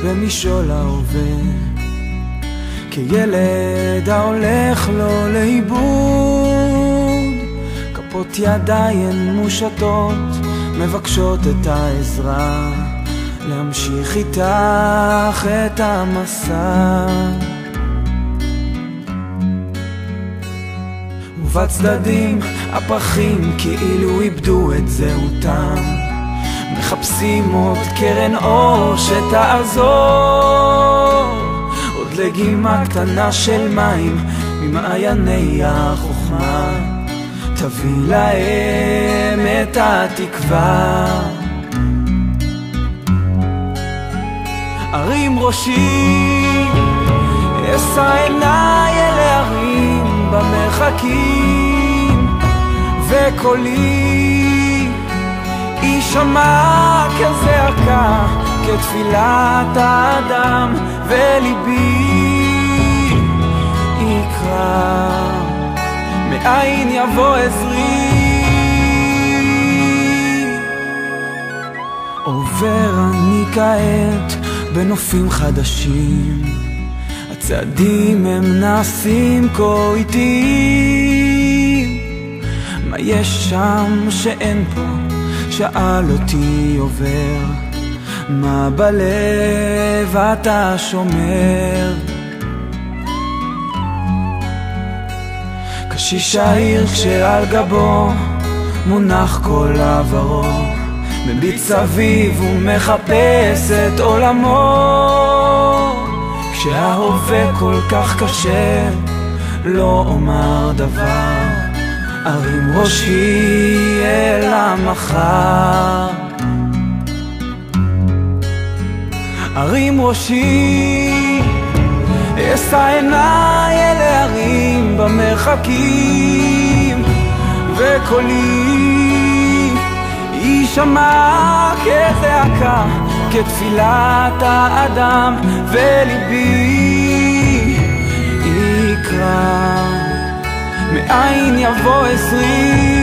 במשעול ההווה, כילד ההולך לו לאיבוד. כפות ידיים מושטות מבקשות את העזרה, להמשיך איתך את המסע. ובצדדים הפרחים כאילו איבדו את זהותם, מחפשים עוד קרן אור שתעזור, עוד לגימה קטנה של מים ממעייני החוכמה, תביא להם את התקווה. הרים ראשי, אשא עיניי אל ההרים במרחקים, וקולי יישמע כזעקה, כתפילת האדם, וליבי יקרא, מאין יבוא עזרי. עובר אני כעת בנופים חדשים, הצעדים הם נעשים כה איטיים. מה יש שם שאין פה? שאל אותי עובר, מה בלב אתה שומר? קשיש העיר כשעל גבו מונח כל עברו, מביט סביב ומחפש את עולמו. כשההווה כל כך קשה לא אומר דבר, ארים ראשי אל המחר. ארים ראשי, אשא עיניי אל ההרים במרחקים, וקולי יישמע כזעקה, כתפילת האדם, וליבי יקרא, מאין יבוא עזרי.